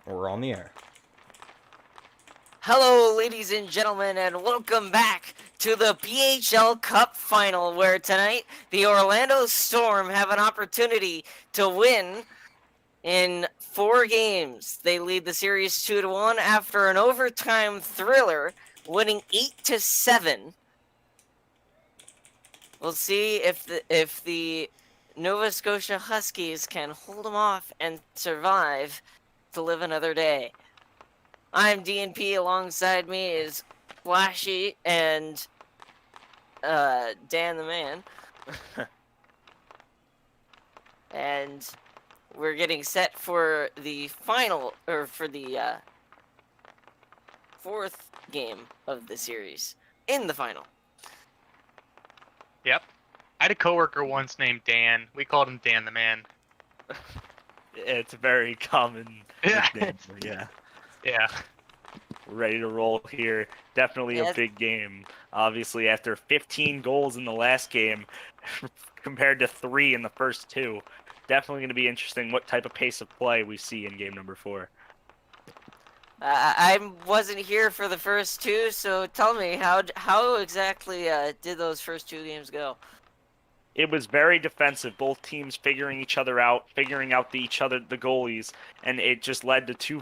We're on the air. Hello, ladies and gentlemen, and welcome back to the BHL Cup Final, where tonight the Orlando Storm have an opportunity to win in 4 games. They lead the series 2-1 after an overtime thriller, winning 8-7. We'll see if the Nova Scotia Huskies can hold them off and survive to live another day. I'm DNP. Alongside me is Flashee and Dan the Man. And we're getting set for the final, or for the 4th game of the series in the final. Yep. I had a coworker once named Dan. We called him Dan the Man. It's a very common nickname. Yeah. Yeah. We're ready to roll here. Definitely a big game. Obviously, after 15 goals in the last game compared to 3 in the first 2. Definitely going to be interesting what type of pace of play we see in game number 4. I wasn't here for the first 2, so tell me, how exactly did those first 2 games go? It was very defensive, both teams figuring each other out, figuring out the goalies, and it just led to two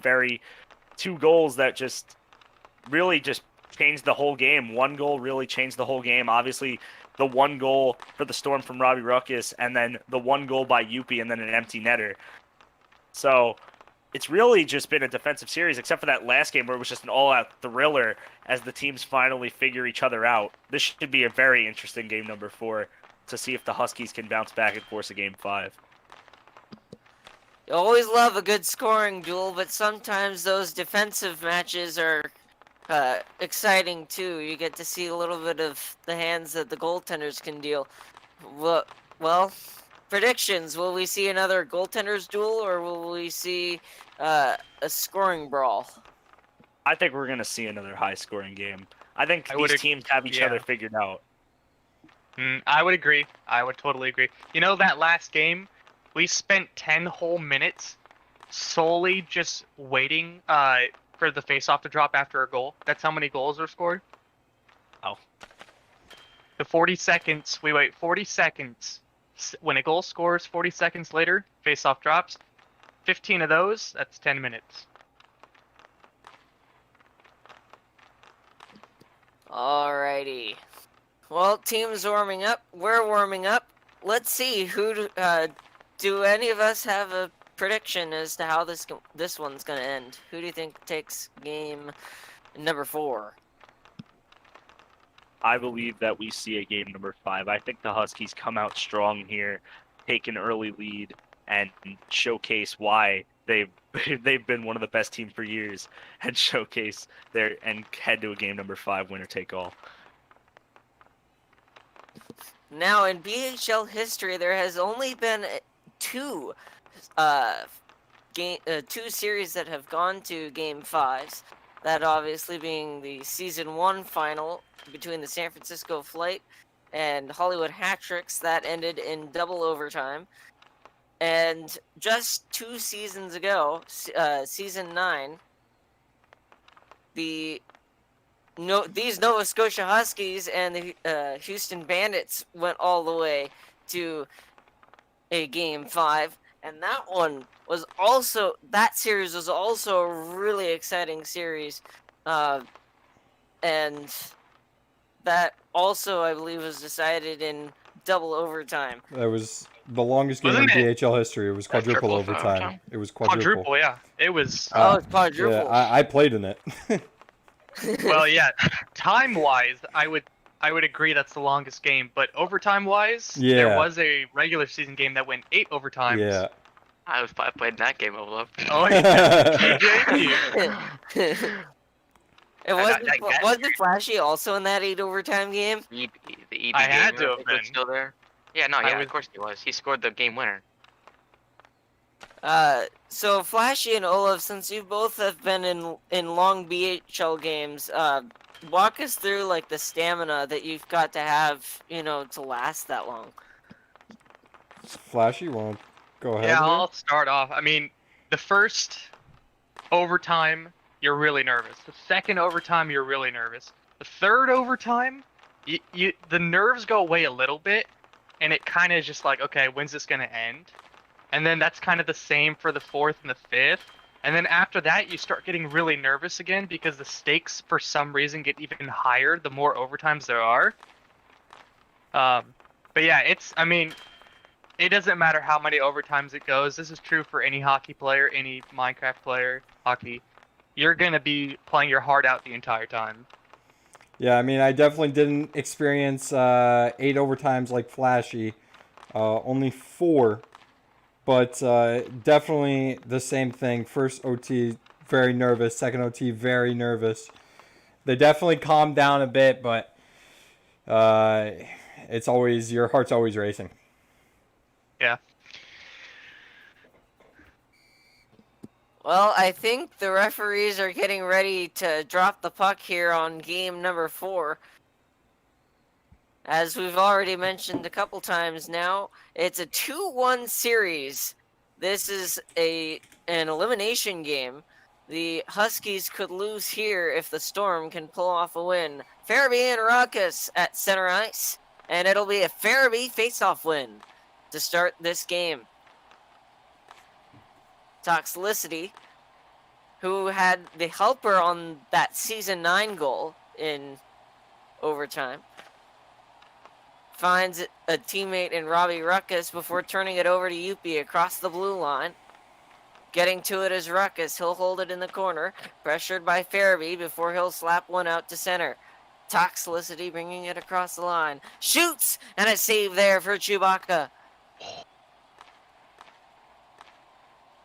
goals that just really just changed the whole game. One goal really changed the whole game. Obviously, the one goal for the Storm from Robbie Ruckus, and then the one goal by Youppi, and then an empty netter. So it's really just been a defensive series, except for that last game where it was just an all-out thriller as the teams finally figure each other out. This should be a very interesting game number 4 to see if the Huskies can bounce back and force a game 5. You always love a good scoring duel, but sometimes those defensive matches are exciting too. You get to see a little bit of the hands that the goaltenders can deal. Well, predictions. Will we see another goaltenders duel, or will we see a scoring brawl? I think we're going to see another high-scoring game. I think these teams have each other figured out. I would agree. I would totally agree. You know, that last game, we spent 10 whole minutes solely just waiting for the face-off to drop after a goal. That's how many goals were scored. Oh. The 40 seconds, we wait 40 seconds. When a goal scores, 40 seconds later, face-off drops. 15 of those, that's 10 minutes. Alrighty. Well, team's warming up. We're warming up. Let's see, do any of us have a prediction as to how this one's going to end? Who do you think takes game number 4? I believe that we see a game number 5. I think the Huskies come out strong here, take an early lead, and showcase why they've been one of the best teams for years, and showcase and head to a game number 5 winner take all. Now, in BHL history, there has only been 2 series that have gone to game 5s. That obviously being the season 1 final between the San Francisco Flight and Hollywood Hat-Tricks that ended in double overtime. And just 2 seasons ago, season 9, these Nova Scotia Huskies and the Houston Bandits went all the way to a game 5, and that series was also a really exciting series, and that also, I believe, was decided in double overtime. That was the longest game in BHL history. It was quadruple overtime. It was quadruple. Yeah. It was. It's quadruple. Yeah, I played in it. Well, yeah. Time-wise, I would agree that's the longest game, but overtime-wise, there was a regular season game that went 8 overtimes. Yeah. I played that game, ohLuvv. Oh, yeah. Wasn't Flashee also in that 8 overtime game? The EB I game, had to have been. still there. Yeah, no, of course he was. He scored the game winner. So Flashee and ohLuvv, since you both have been in long BHL games, walk us through like the stamina that you've got to have, to last that long. Flashee, you want to go ahead? Yeah, I'll start off. I mean, the first overtime, you're really nervous. The second overtime, you're really nervous. The third overtime, the nerves go away a little bit, and it kind of just like, okay, when's this gonna end? And then that's kind of the same for the fourth and the fifth. And then after that, you start getting really nervous again because the stakes, for some reason, get even higher the more overtimes there are. But yeah, I mean, it doesn't matter how many overtimes it goes. This is true for any hockey player, any Minecraft player, hockey. You're going to be playing your heart out the entire time. Yeah, I mean, I definitely didn't experience 8 overtimes like Flashee. Only 4. But definitely the same thing. First OT, very nervous. Second OT, very nervous. They definitely calmed down a bit, but it's always, your heart's always racing. Yeah. Well, I think the referees are getting ready to drop the puck here on game number 4. As we've already mentioned a couple times now, it's a 2-1 series. This is an elimination game. The Huskies could lose here if the Storm can pull off a win. Farabee and Ruckus at center ice, and it'll be a Farabee face-off win to start this game. Toxicity, who had the helper on that Season 9 goal in overtime, finds a teammate in Robbie Ruckus before turning it over to Youppi across the blue line. Getting to it is Ruckus. He'll hold it in the corner, pressured by Farabee before he'll slap one out to center. Toxicity bringing it across the line. Shoots! And a save there for Chewbacca.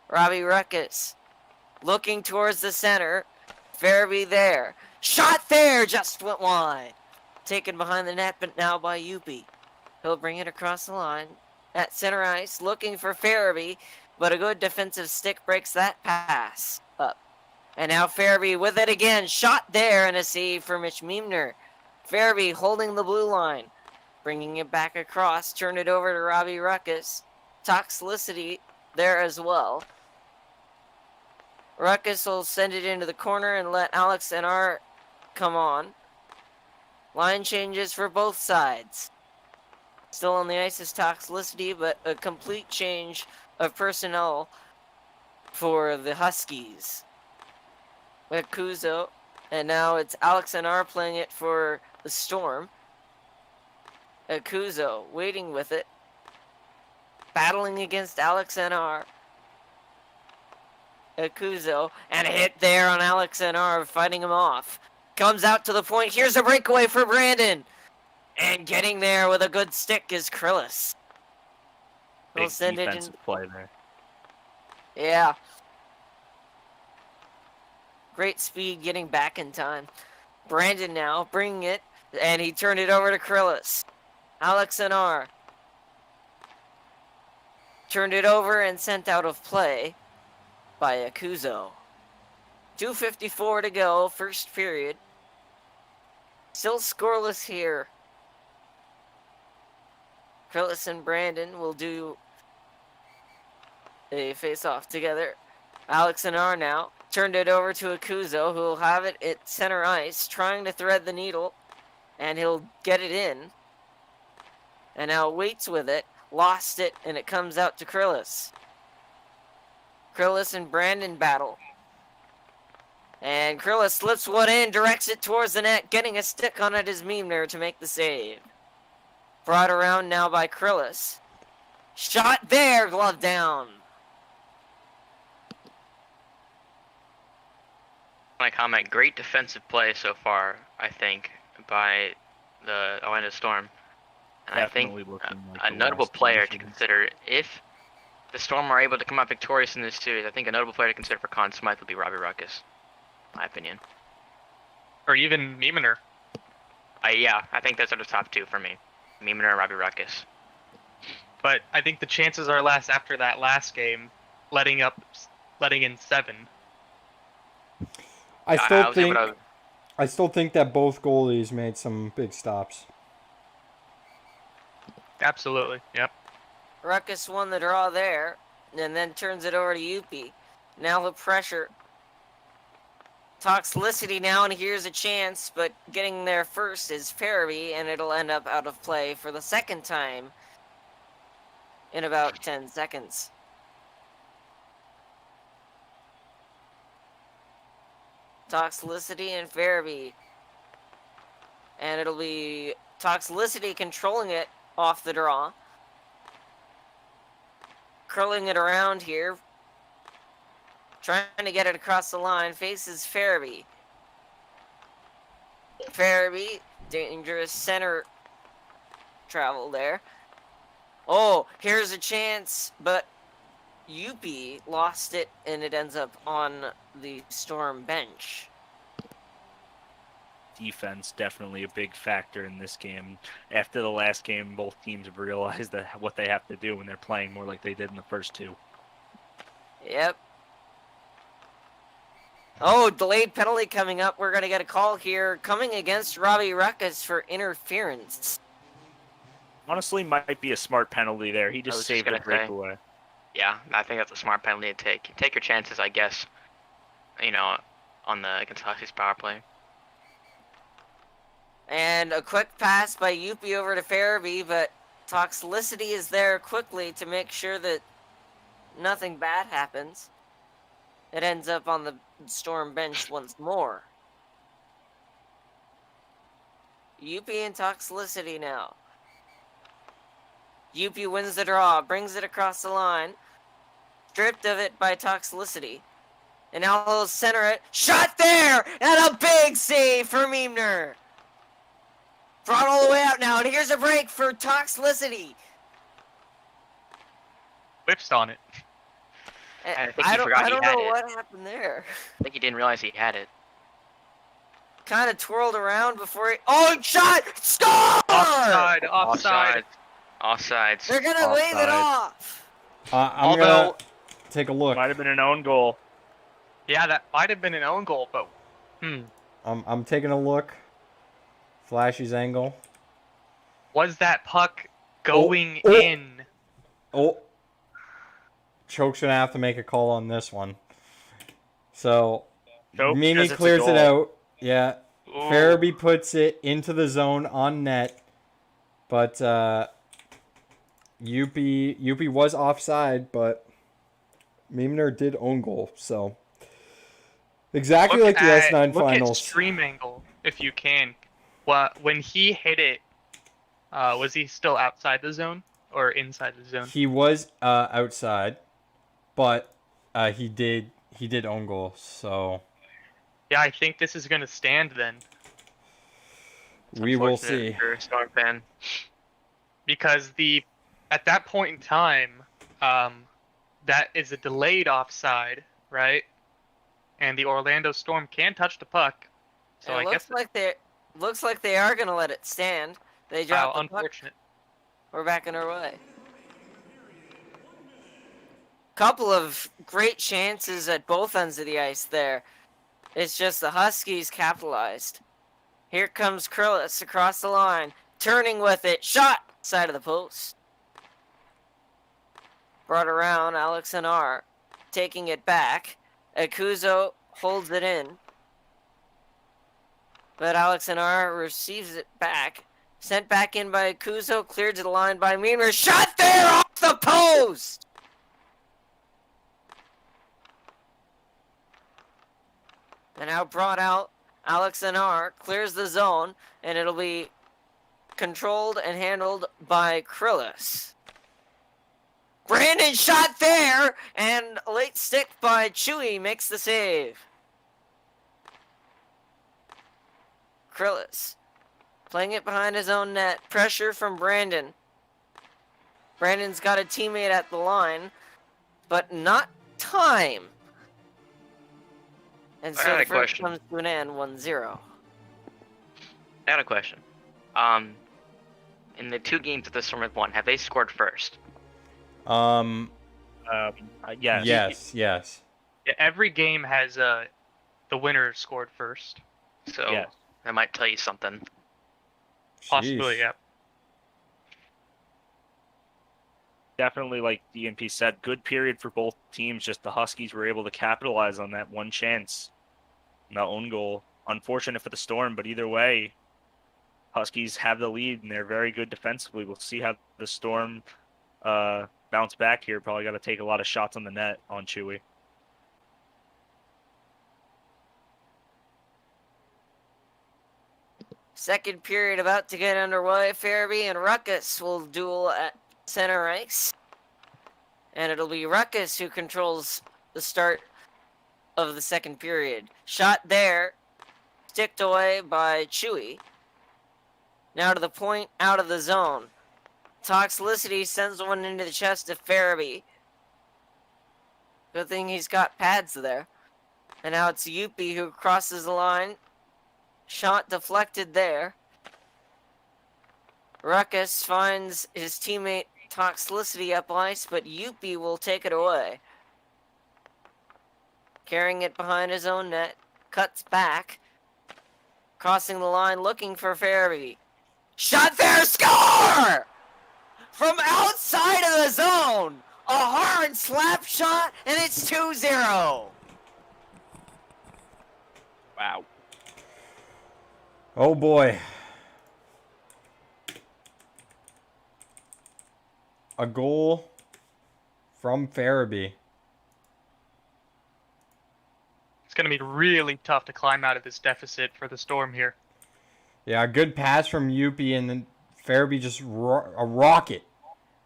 Robbie Ruckus looking towards the center. Farabee there. Shot there! Just went wide. Taken behind the net, but now by Youppi. He'll bring it across the line. At center ice, looking for Farabee, but a good defensive stick breaks that pass up. And now Farabee with it again. Shot there and a save for Mitch Meemner. Farabee holding the blue line. Bringing it back across. Turn it over to Robbie Ruckus. Toxicity there as well. Ruckus will send it into the corner and let Alex and R come on. Line changes for both sides. Still on the ice is Toxicity, but a complete change of personnel for the Huskies. With Kuzo, and now it's Alex and R playing it for the Storm. Kuzo waiting with it. Battling against Alex and R. Kuzo, and a hit there on Alex and R, fighting him off. Comes out to the point. Here's a breakaway for Brandon. And getting there with a good stick is Krillis. Big defensive play there. Yeah. Great speed getting back in time. Brandon now bringing it, and he turned it over to Krillis. Alex and R turned it over and sent out of play by Akuzo. 2:54 to go, first period. Still scoreless here. Krillis and Brandon will do a face-off together. Alex and R now turned it over to Akuzo, who will have it at center ice, trying to thread the needle, and he'll get it in. And now waits with it, lost it, and it comes out to Krillis. Krillis and Brandon battle. And Krillis slips one in, directs it towards the net, getting a stick on it is Meemner to make the save. Brought around now by Krillis. Shot there, glove down. My comment, great defensive play so far, I think, by the Orlando Storm. And Definitely I think like a notable player to consider, if the Storm are able to come out victorious in this series, I think a notable player to consider for Conn Smythe would be Robbie Ruckus, in my opinion. Or even Meemner. Yeah, I think those are the top two for me. Meemner and Robbie Ruckus. But I think the chances are less after that last game, letting in 7. I still think that both goalies made some big stops. Absolutely, yep. Ruckus won the draw there, and then turns it over to Youppi. Now the pressure Toxicity now, and here's a chance, but getting there first is Farabee, and it'll end up out of play for the second time in about 10 seconds. Toxicity and Farabee. And it'll be Toxicity controlling it off the draw. Curling it around here. Trying to get it across the line. Faces Farabee. Farabee, dangerous center travel there. Oh, here's a chance, but Youppi lost it, and it ends up on the Storm bench. Defense definitely a big factor in this game. After the last game, both teams have realized that what they have to do when they're playing more like they did in the first two. Yep. Oh, delayed penalty coming up. We're going to get a call here coming against Robbie Ruckus for interference. Honestly, might be a smart penalty there. He just saved the breakaway. Yeah, I think that's a smart penalty to take. Take your chances, I guess. You know, on the against Huskies power play. And a quick pass by Youppi over to Farabee, but Toxicity is there quickly to make sure that nothing bad happens. It ends up on the Storm bench once more. Youppi and Toxicity now. Youppi wins the draw, brings it across the line. Stripped of it by Toxicity. And now he'll center it. Shot there! And a big save for Meemner. Brought all the way out now, and here's a break for Toxicity. Whiffed on it. I think he forgot I he don't had know it. what happened there. I think he didn't realize he had it. Kind of twirled around before he... Oh, shot! Score! Offside. Offsides. They're going to wave it off. I'm going to take a look. Might have been an own goal. Yeah, that might have been an own goal, but I'm taking a look. Flashee's angle. was that puck going Oh. in? Oh. Choke's going to have to make a call on this one. So, Nope, Mimi because it's a clears it goal. out. Yeah. Ooh. Farabee puts it into the zone on net. But Youppi was offside, but Meemner did own goal. So, exactly like the S9 look finals. At stream angle, if you can. When he hit it, was he still outside the zone or inside the zone? He was outside, but he did own goal. So Yeah, I think this is gonna stand then. It's we will unfortunate see. if you're a Storm fan. Because at that point in time, that is a delayed offside, right? And the Orlando Storm can touch the puck. So And I it guess looks like they are going to let it stand. They dropped the puck. unfortunate. We're back in our way. Couple of great chances at both ends of the ice there. It's just the Huskies capitalized. Here comes Krillis across the line. Turning with it. Shot! Side of the post. Brought around Alex Anar. Taking it back. Akuzo holds it in. But Alex Anar receives it back. Sent back in by Akuzo. Cleared to the line by Meemner. Shot there off the post! And now brought out Alex Anar. Clears the zone. And it'll be controlled and handled by Krillis. Brandon shot there, and a late stick by Chewy makes the save. Krillis playing it behind his own net. Pressure from Brandon. Brandon's got a teammate at the line, but not time. And I so got the a first question. comes to an end, 1-0. I got a question. In the two games that the Storm have won, have they scored first? Yes. Yes. Yeah, every game has the winner scored first. So Yes. that might tell you something. Possibly, Jeez. yeah. Definitely, like DNP said, good period for both teams. Just the Huskies were able to capitalize on that one chance. The own goal. Unfortunate for the Storm, but either way, Huskies have the lead, and they're very good defensively. We'll see how the Storm bounce back here. Probably got to take a lot of shots on the net on Chewy. Second period about to get underway. Farabee and Ruckus will duel at center ice. And it'll be Ruckus who controls the start of the second period. Shot there. Sticked away by Chewy. Now to the point, out of the zone. Toxicity sends one into the chest of Farabee. Good thing he's got pads there. And now it's Youppi who crosses the line. Shot deflected there. Ruckus finds his teammate Toxicity up ice, but Youppi will take it away. Carrying it behind his own net. Cuts back. Crossing the line, looking for Farabee. Shot there, score! From outside of the zone! A hard slap shot, and it's 2-0. Wow. Oh boy. A goal from Farabee. It's going to be really tough to climb out of this deficit for the Storm here. Yeah, a good pass from Youppi, and then Farabee just a rocket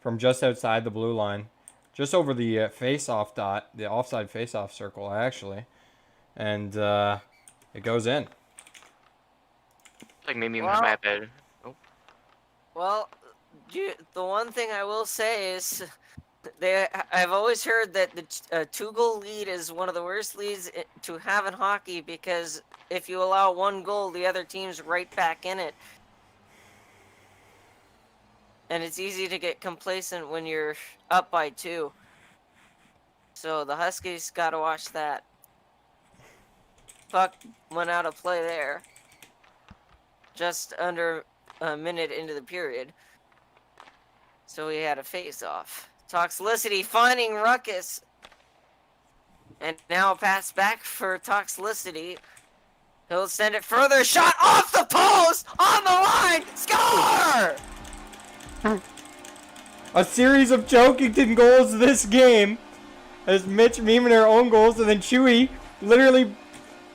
from just outside the blue line. Just over the face-off dot, the offside face-off circle, actually. And it goes in. Like maybe Wow. my bad. Oh, Well, the one thing I will say is, I've always heard that the 2-goal lead is one of the worst leads to have in hockey, because if you allow one goal, the other team's right back in it. And it's easy to get complacent when you're up by 2. So the Huskies got to watch that. Puck went out of play there. Just under a minute into the period. So we had a face-off. Toxicity finding Ruckus. And now a pass back for Toxicity. He'll send it further. Shot off the post! On the line! Score! A series of Chokington goals this game. As Mitch Miemener own goals, and then Chewy literally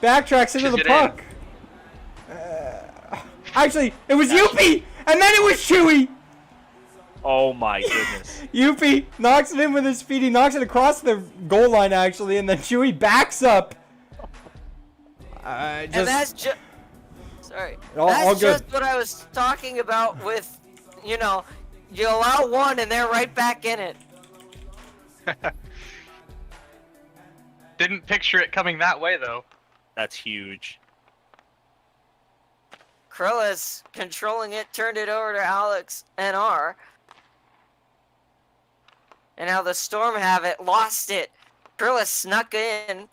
backtracks into the Pushes it puck. Actually, it was Youppi! And then it was Chewy! Oh my goodness. Youppi knocks it in with his feet. He knocks it across the goal line, actually, and then Chewy backs up. And that's just... Sorry. All That's good. just what I was talking about with, you know, you allow one and they're right back in it. Didn't picture it coming that way, though. That's huge. Krillis controlling it, turned it over to Alex NR. And now the Storm have it, lost it. Krillis snuck in.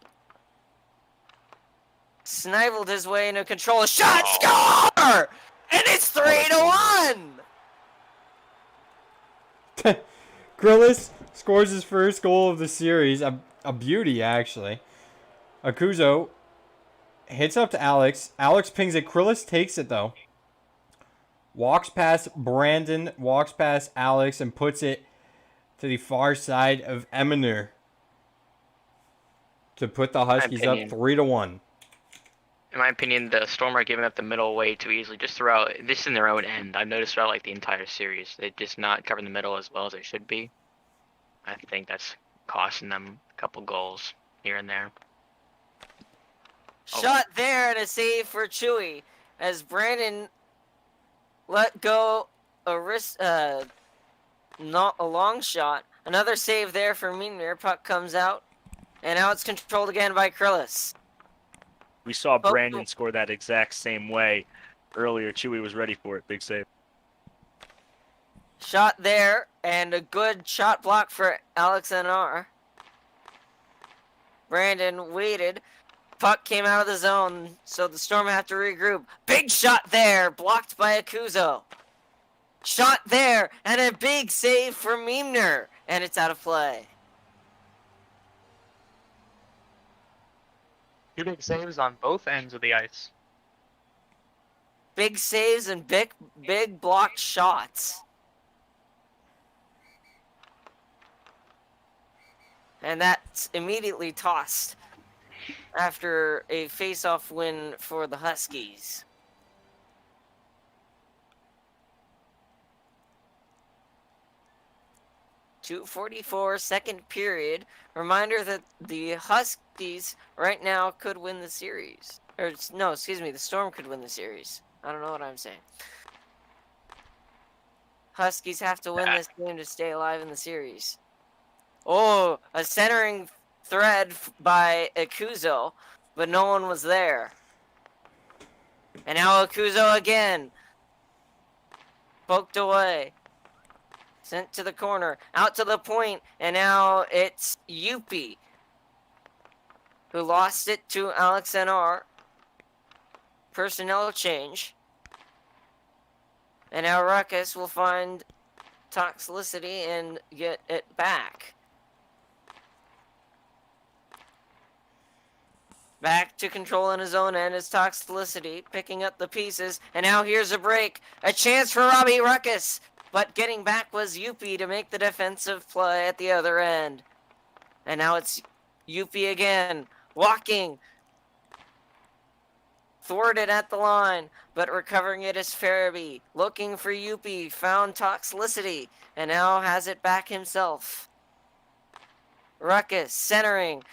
Sniveled his way into control. Shot, score! And it's 3-1! Grillis scores his first goal of the series. A beauty, actually. Akuzo hits up to Alex. Alex pings it. Krillis takes it, though. Walks past Brandon, walks past Alex, and puts it to the far side of Eminer to put the Huskies up 3-1. in my opinion, the Storm are giving up the middle way too easily. Just throughout this in their own end, I've noticed throughout like the entire series, they just not covering the middle as well as they should be. I think that's costing them a couple goals here and there. Shot there and a save for Chewy as Brandon let go a wrist, not a long shot. Another save there for Meanier. Puck comes out, and now it's controlled again by Krillis. We saw Brandon score that exact same way earlier. Chewy was ready for it. Big save. Shot there, and a good shot block for Alex NR. Brandon waited. Puck came out of the zone, so the Storm have to regroup. Big shot there, blocked by Akuzo. Shot there, and a big save for Meemner, and it's out of play. Two big saves on both ends of the ice. Big saves and big blocked shots. And that's immediately tossed after a face-off win for the Huskies. .244 second period. Reminder that the Huskies right now could win the series. Or, no, excuse me, the Storm could win the series. I don't know what I'm saying. Huskies have to win this game to stay alive in the series. Oh, a centering thread by Akuzo, but no one was there. And now Akuzo again. Poked away. Sent to the corner. Out to the point. And now it's Youppi, who lost it to Alex NR. Personnel change. And now Ruckus will find Toxicity and get it back. Back to control in his own end is Toxicity, picking up the pieces. And now here's a break. A chance for Robbie Ruckus. But getting back was Youppi to make the defensive play at the other end. And now it's Youppi again. Walking. Thwarted at the line, but recovering it is Farabee. Looking for Youppi, found Toxicity, and now has it back himself. Ruckus, centering,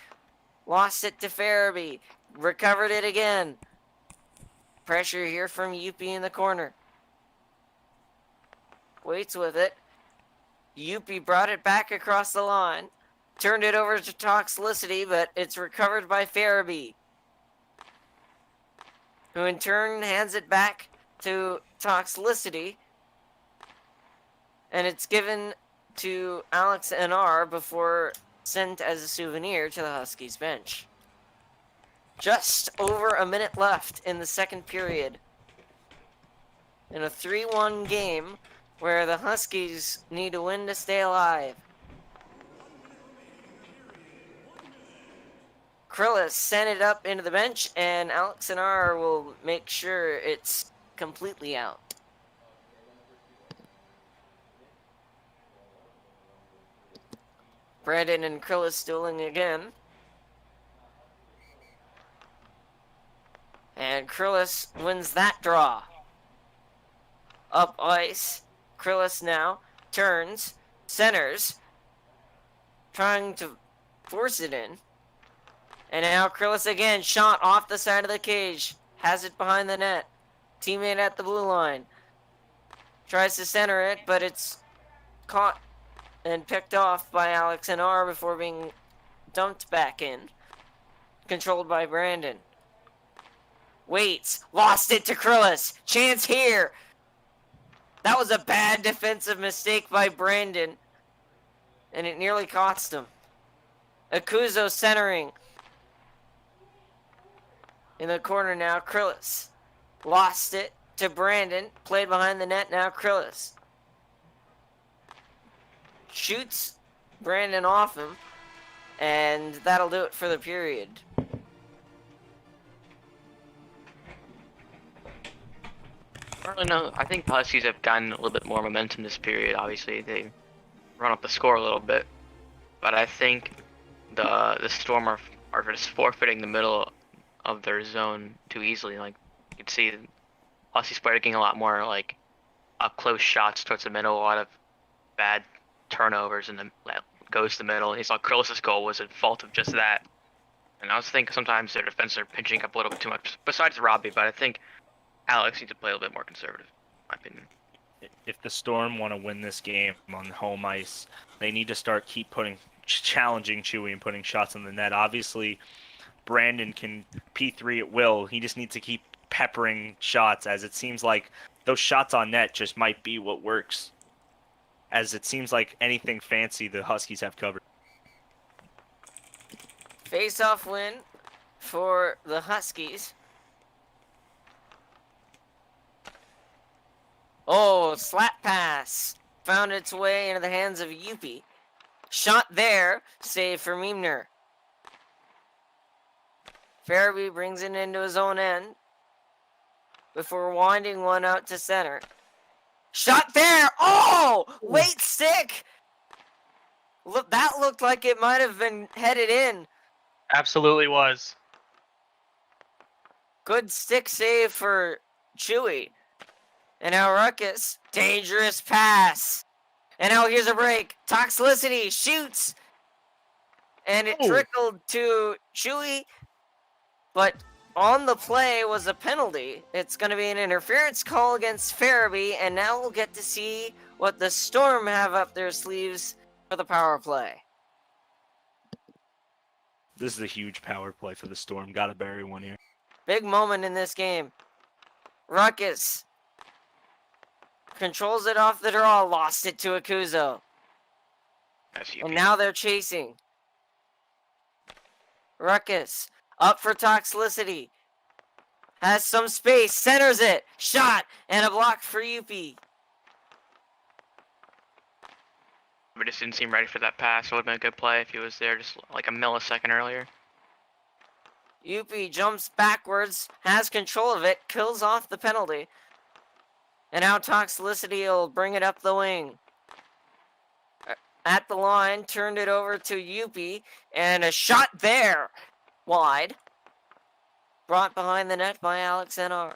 lost it to Farabee, recovered it again. Pressure here from Youppi in the corner. Waits with it. Youppi brought it back across the line, turned it over to Toxicity, but it's recovered by Farabee, who in turn hands it back to Toxicity, and it's given to Alex NR before sent as a souvenir to the Huskies bench. Just over a minute left in the second period. In a 3-1 game where the Huskies need to win to stay alive. Krillis sent it up into the bench, and Alex NR will make sure it's completely out. Brandon and Krillis dueling again. And Krillis wins that draw. Up ice. Krillis now turns, centers, trying to force it in. And now Krillis again, shot off the side of the cage. Has it behind the net. Teammate at the blue line. Tries to center it, but it's caught and picked off by Alex NR before being dumped back in. Controlled by Brandon. Waits. Lost it to Krillis. Chance here. That was a bad defensive mistake by Brandon. And it nearly cost him. Akuzo centering. In the corner now, Krillis. Lost it to Brandon. Played behind the net now, Krillis. Shoots Brandon off him. And that'll do it for the period. I don't know. I think the Huskies have gotten a little bit more momentum this period. Obviously, they run up the score a little bit, but I think the Storm are just forfeiting the middle of their zone too easily. Like you can see, the Huskies are getting a lot more like up close shots towards the middle. A lot of bad turnovers, and then goes to the middle. And you saw Krillis' goal was a fault of just that. And I was thinking sometimes their defense are pinching up a little bit too much. Besides Robbie, but I think Alex needs to play a little bit more conservative, in my opinion. If the Storm want to win this game on home ice, they need to keep challenging Chewy and putting shots on the net. Obviously, Brandon can P3 at will. He just needs to keep peppering shots, as it seems like those shots on net just might be what works. As it seems like anything fancy the Huskies have covered. Face-off win for the Huskies. Oh, slap pass. Found its way into the hands of Youppi. Shot there. Save for Miemner. Farabee brings it into his own end before winding one out to center. Shot there! Oh! Late stick! Look, that looked like it might have been headed in. Absolutely was. Good stick save for Chewy. And now Ruckus. Dangerous pass. And now here's a break. Toxicity shoots. And it trickled to Chewy. But on the play was a penalty. It's going to be an interference call against Farabee. And now we'll get to see what the Storm have up their sleeves for the power play. This is a huge power play for the Storm. Gotta bury one here. Big moment in this game. Ruckus controls it off the draw, lost it to Akuzo. That's And Youppi. now they're chasing. Ruckus up for Toxicity. Has some space, centers it, shot, and a block for Youppi. But just didn't seem ready for that pass. It would have been a good play if he was there just like a millisecond earlier. Youppi jumps backwards, has control of it, kills off the penalty. And now Toxicity will bring it up the wing. At the line, turned it over to Youppi, and a shot there, wide. Brought behind the net by Alex NR.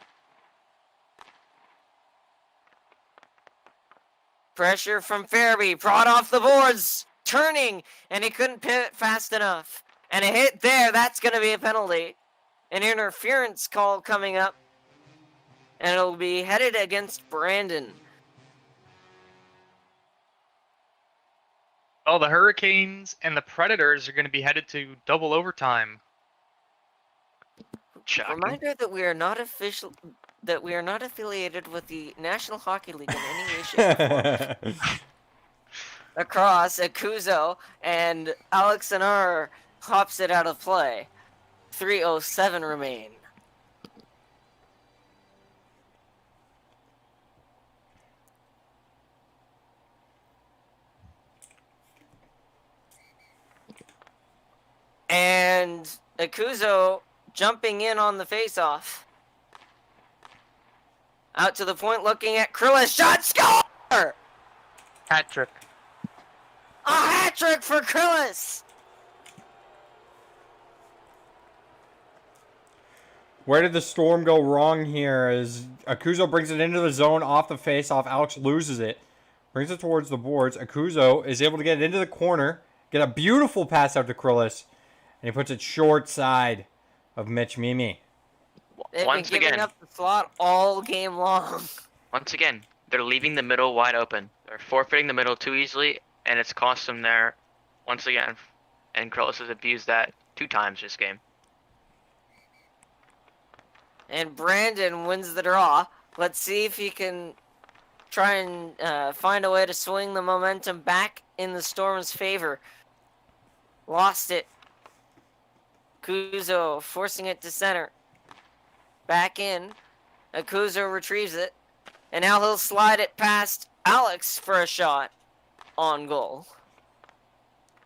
Pressure from Farabee, brought off the boards, turning, and he couldn't pivot fast enough. And a hit there, that's going to be a penalty. An interference call coming up. And it'll be headed against Brandon. Oh, the Hurricanes and the Predators are going to be headed to double overtime. Shocking. Reminder that we are not affiliated with the National Hockey League in any way, shape, or form. Across, Akuzo and Alex NR hops it out of play. 3:07 remain. And Akuzo jumping in on the faceoff. Out to the point, looking at Krillis. Shot, score! Hat trick. A hat trick for Krillis! Where did the Storm go wrong here? As Akuzo brings it into the zone off the faceoff, Alex loses it, brings it towards the boards. Akuzo is able to get it into the corner, get a beautiful pass out to Krillis, and he puts it short side of Mitch Mimi. They've Once been giving again. up the slot all game long. Once again, they're leaving the middle wide open. They're forfeiting the middle too easily, and it's cost them there once again. And Krillis has abused that 2 times this game. And Brandon wins the draw. Let's see if he can try and find a way to swing the momentum back in the Storm's favor. Lost it. Kuzo forcing it to center. Back in. Akuzo retrieves it. And now he'll slide it past Alex for a shot on goal.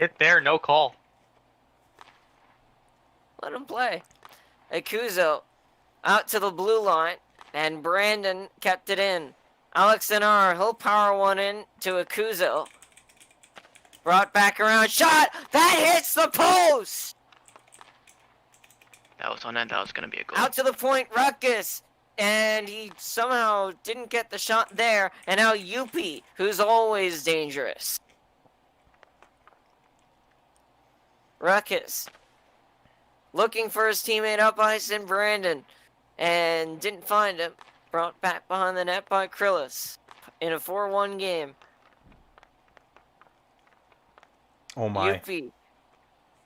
Hit there, no call. Let him play. Akuzo out to the blue line. And Brandon kept it in. Alex NR, he'll power one in to Akuzo. Brought back around. Shot! That hits the post! That was on end. That was going to be a goal. Out to the point, Ruckus. And he somehow didn't get the shot there. And now Youppi, who's always dangerous. Ruckus. Looking for his teammate up ice in Brandon. And didn't find him. Brought back behind the net by Krillis. In a 4-1 game. Oh my. Youppi.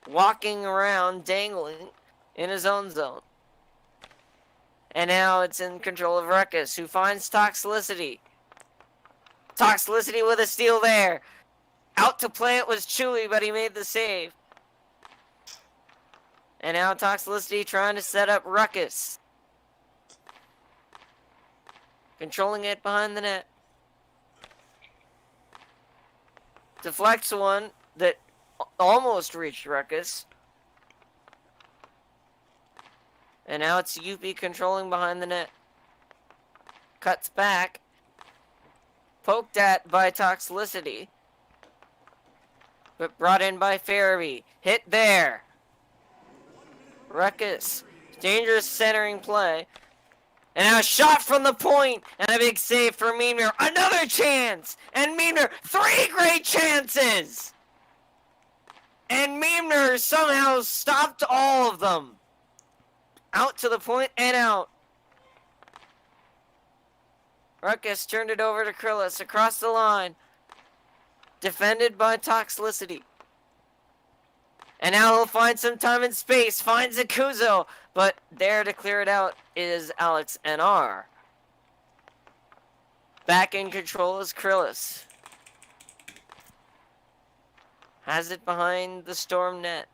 Walking around, dangling in his own zone. And now it's in control of Ruckus, who finds Toxicity. Toxicity with a steal there. Out to play it was Chewy, but he made the save. And now Toxicity trying to set up Ruckus. Controlling it behind the net. Deflects one that almost reached Ruckus. And now it's Youppi controlling behind the net. Cuts back. Poked at by Toxicity. But brought in by Farabee. Hit there. Ruckus. Dangerous centering play. And now a shot from the point. And a big save for Meemner. Another chance. And Meemner. 3 great chances. And Meemner somehow stopped all of them. Out to the point and out. Ruckus turned it over to Krillis across the line. Defended by Toxicity. And now he'll find some time and space. Finds Akuzo. But there to clear it out is Alex NR. Back in control is Krillis. Has it behind the Storm net.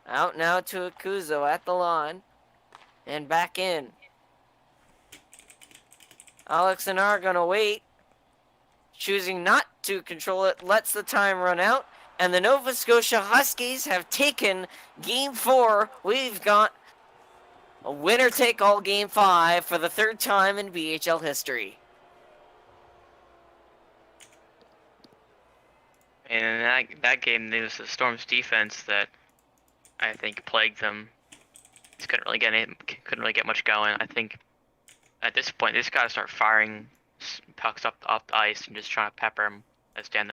Out now to Akuzo at the line. And back in. Alex and R gonna wait. Choosing not to control it, lets the time run out. And the Nova Scotia Huskies have taken Game 4. We've got a winner-take-all Game 5 for the 3rd time in BHL history. And in that game, it was the Storm's defense that I think plagued them. Just couldn't really get much going. I think at this point, they just got to start firing pucks up the ice and just trying to pepper them as Dan